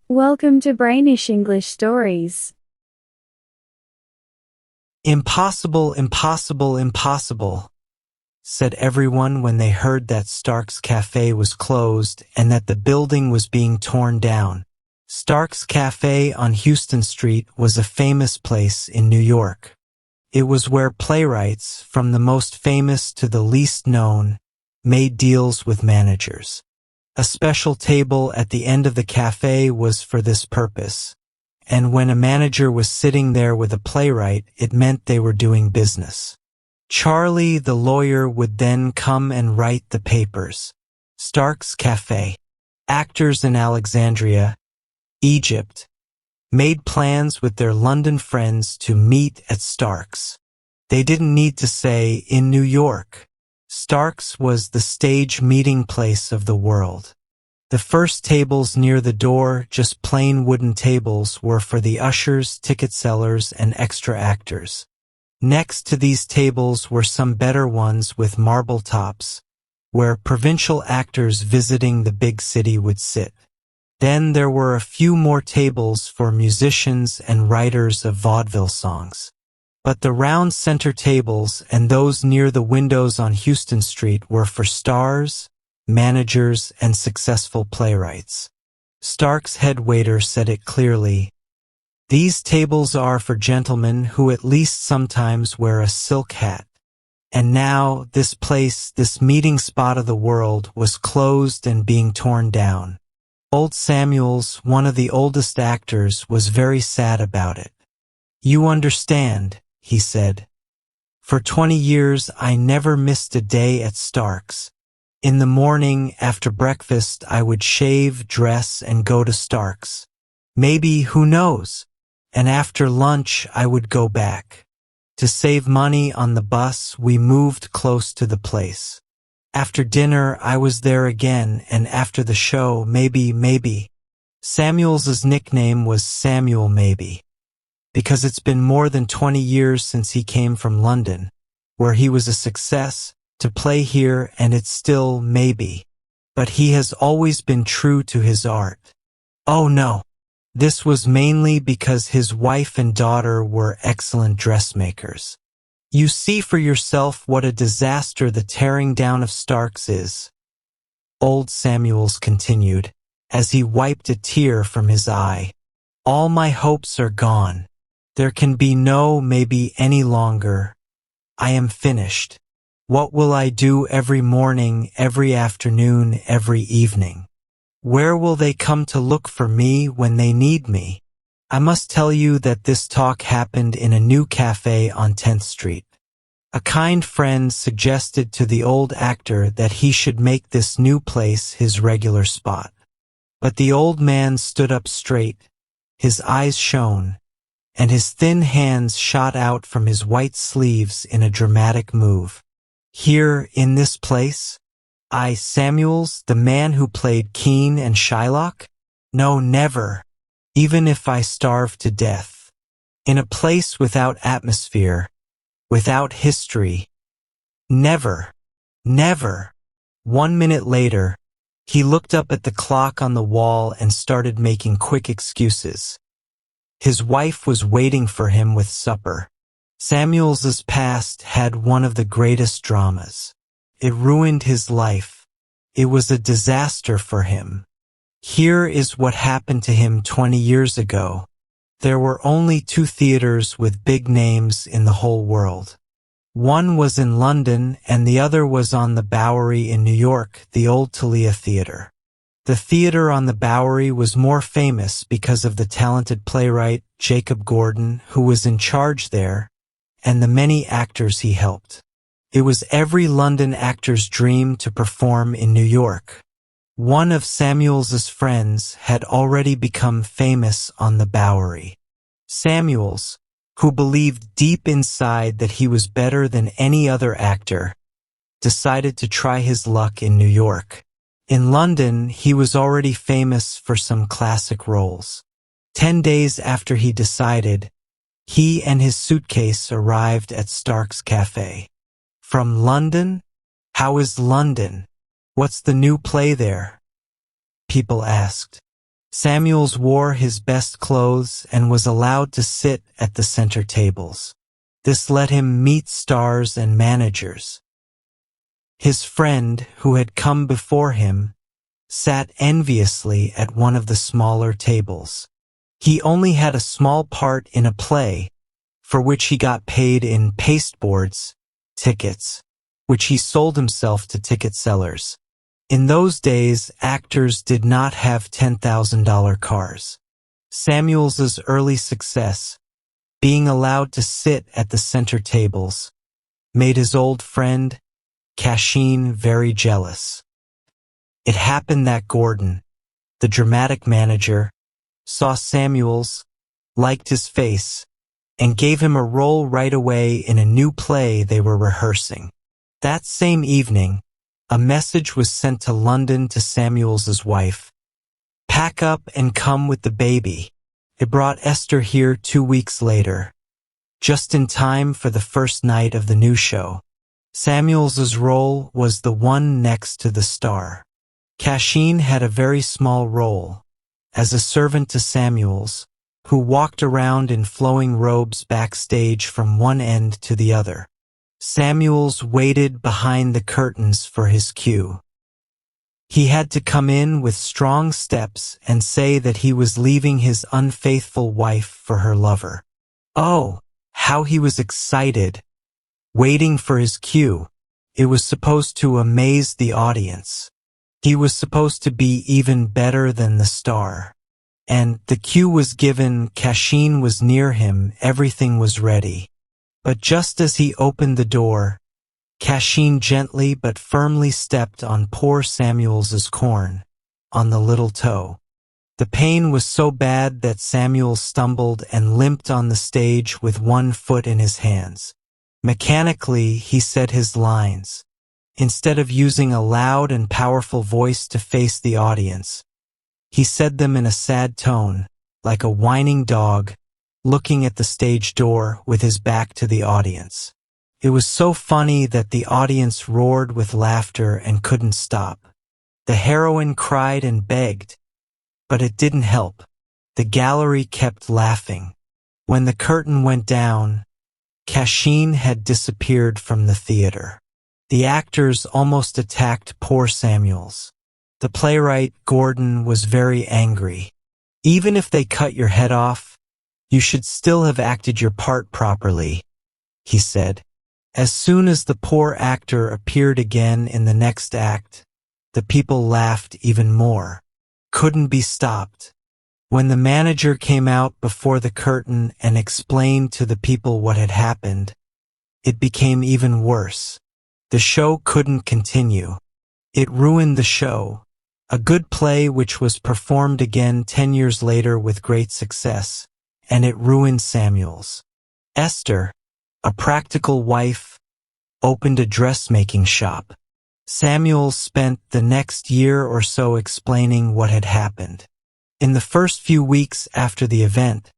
Welcome to Brainish English Stories. Impossible, impossible, impossible, said everyone when they heard that Stark's Cafe was closed and that the building was being torn down. Stark's Cafe on Houston Street was a famous place in New York. It was where playwrights, from the most famous to the least known, made deals with managers. A special table at the end of the cafe was for this purpose, and when a manager was sitting there with a playwright, it meant they were doing business. Charlie, the lawyer, would then come and write the papers. Stark's Cafe. Actors in Alexandria, Egypt, made plans with their London friends to meet at Stark's. They didn't need to say, in New York. Stark's was the stage meeting place of the world. The first tables near the door, just plain wooden tables, were for the ushers, ticket sellers, and extra actors. Next to these tables were some better ones with marble tops, where provincial actors visiting the big city would sit. Then there were a few more tables for musicians and writers of vaudeville songs. But the round center tables and those near the windows on Houston Street were for stars, managers, and successful playwrights. Stark's head waiter said it clearly. These tables are for gentlemen who at least sometimes wear a silk hat. And now this place, this meeting spot of the world, was closed and being torn down. Old Samuels, one of the oldest actors, was very sad about it. "You understand," he said. "For 20 years I never missed a day at Stark's. In the morning, after breakfast, I would shave, dress, and go to Stark's. Maybe, who knows? And after lunch I would go back. To save money on the bus, we moved close to the place. After dinner I was there again, and after the show, maybe. Samuels's nickname was Samuel Maybe, because it's been more than 20 years since he came from London, where he was a success, to play here, and it's still maybe. But he has always been true to his art. Oh no, this was mainly because his wife and daughter were excellent dressmakers. You see for yourself what a disaster the tearing down of Stark's is," Old Samuels continued, as he wiped a tear from his eye. "All my hopes are gone. There can be no maybe any longer. I am finished. What will I do every morning, every afternoon, every evening? Where will they come to look for me when they need me?" I must tell you that this talk happened in a new cafe on 10th Street. A kind friend suggested to the old actor that he should make this new place his regular spot. But the old man stood up straight, his eyes shone, and his thin hands shot out from his white sleeves in a dramatic move. "Here, in this place? I, Samuels, the man who played Keene and Shylock? No, never. Even if I starve to death. In a place without atmosphere, without history. Never. Never." 1 minute later, he looked up at the clock on the wall and started making quick excuses. His wife was waiting for him with supper. Samuels's past had one of the greatest dramas. It ruined his life. It was a disaster for him. Here is what happened to him 20 years ago. There were only 2 theaters with big names in the whole world. One was in London and the other was on the Bowery in New York, the old Talia Theater. The theater on the Bowery was more famous because of the talented playwright Jacob Gordon, who was in charge there, and the many actors he helped. It was every London actor's dream to perform in New York. One of Samuels's friends had already become famous on the Bowery. Samuels, who believed deep inside that he was better than any other actor, decided to try his luck in New York. In London, he was already famous for some classic roles. 10 days after he decided, he and his suitcase arrived at Stark's Cafe. "From London? How is London? What's the new play there?" people asked. Samuels wore his best clothes and was allowed to sit at the center tables. This let him meet stars and managers. His friend, who had come before him, sat enviously at one of the smaller tables. He only had a small part in a play, for which he got paid in pasteboards, tickets, which he sold himself to ticket sellers. In those days, actors did not have $10,000 cars. Samuels's early success, being allowed to sit at the center tables, made his old friend, Cashin, very jealous. It happened that Gordon, the dramatic manager, saw Samuels, liked his face, and gave him a role right away in a new play they were rehearsing. That same evening, a message was sent to London to Samuels's wife. "Pack up and come with the baby." It brought Esther here 2 weeks later, just in time for the first night of the new show. Samuels's role was the one next to the star. Cashin had a very small role, as a servant to Samuels, who walked around in flowing robes backstage from one end to the other. Samuels waited behind the curtains for his cue. He had to come in with strong steps and say that he was leaving his unfaithful wife for her lover. Oh, how he was excited, waiting for his cue. It was supposed to amaze the audience. He was supposed to be even better than the star. And the cue was given, Cashin was near him, everything was ready. But just as he opened the door, Cashin gently but firmly stepped on poor Samuels's corn, on the little toe. The pain was so bad that Samuel stumbled and limped on the stage with one foot in his hands. Mechanically, he said his lines. Instead of using a loud and powerful voice to face the audience, he said them in a sad tone, like a whining dog, looking at the stage door with his back to the audience. It was so funny that the audience roared with laughter and couldn't stop. The heroine cried and begged, but it didn't help. The gallery kept laughing. When the curtain went down, Cashin had disappeared from the theater. The actors almost attacked poor Samuels. The playwright, Gordon, was very angry. "Even if they cut your head off, you should still have acted your part properly," he said. As soon as the poor actor appeared again in the next act, the people laughed even more. Couldn't be stopped. When the manager came out before the curtain and explained to the people what had happened, it became even worse. The show couldn't continue. It ruined the show, a good play which was performed again 10 years later with great success, and it ruined Samuels. Esther, a practical wife, opened a dressmaking shop. Samuels spent the next year or so explaining what had happened. In the first few weeks after the event,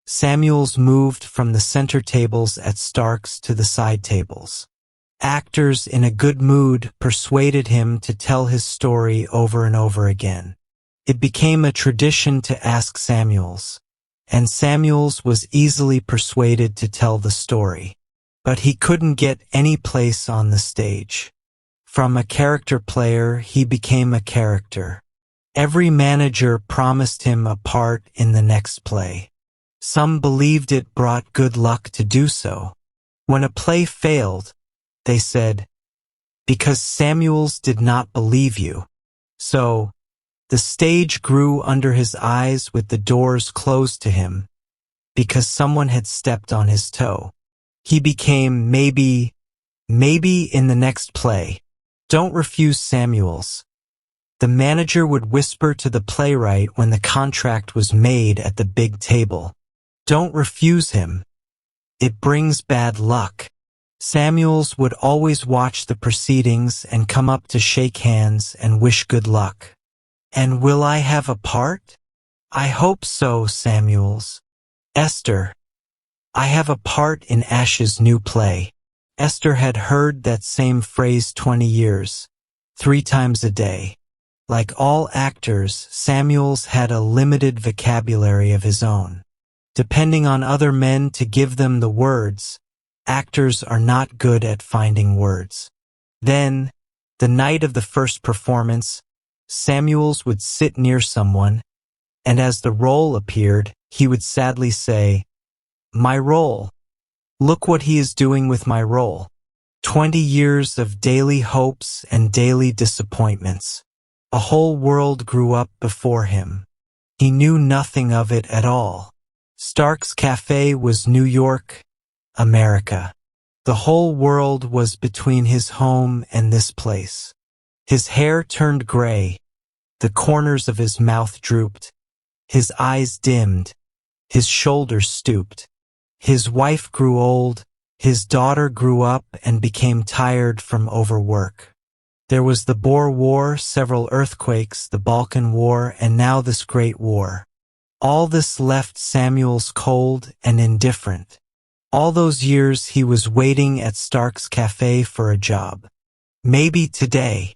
Samuels moved from the center tables at Stark's to the side tables. Actors in a good mood persuaded him to tell his story over and over again. It became a tradition to ask Samuels, and Samuels was easily persuaded to tell the story. But he couldn't get any place on the stage. From a character player, he became a character. Every manager promised him a part in the next play. Some believed it brought good luck to do so. When a play failed, they said, "Because Samuels did not believe you." So, the stage grew under his eyes with the doors closed to him, because someone had stepped on his toe. He became maybe in the next play. Don't refuse Samuels. The manager would whisper to the playwright when the contract was made at the big table. Don't refuse him. It brings bad luck. Samuels would always watch the proceedings and come up to shake hands and wish good luck. "And will I have a part?" "I hope so, Samuels." "Esther, I have a part in Ash's new play." Esther had heard that same phrase 20 years, 3 times a day. Like all actors, Samuels had a limited vocabulary of his own. Depending on other men to give them the words, actors are not good at finding words. Then, the night of the first performance, Samuels would sit near someone, and as the role appeared, he would sadly say, "My role. Look what he is doing with my role." 20 years of daily hopes and daily disappointments. A whole world grew up before him. He knew nothing of it at all. Stark's Cafe was New York, America. The whole world was between his home and this place. His hair turned gray, the corners of his mouth drooped, his eyes dimmed, his shoulders stooped. His wife grew old, his daughter grew up and became tired from overwork. There was the Boer War, several earthquakes, the Balkan War, and now this great war. All this left Samuels cold and indifferent. All those years he was waiting at Stark's Cafe for a job. Maybe today,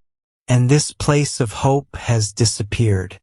and this place of hope has disappeared.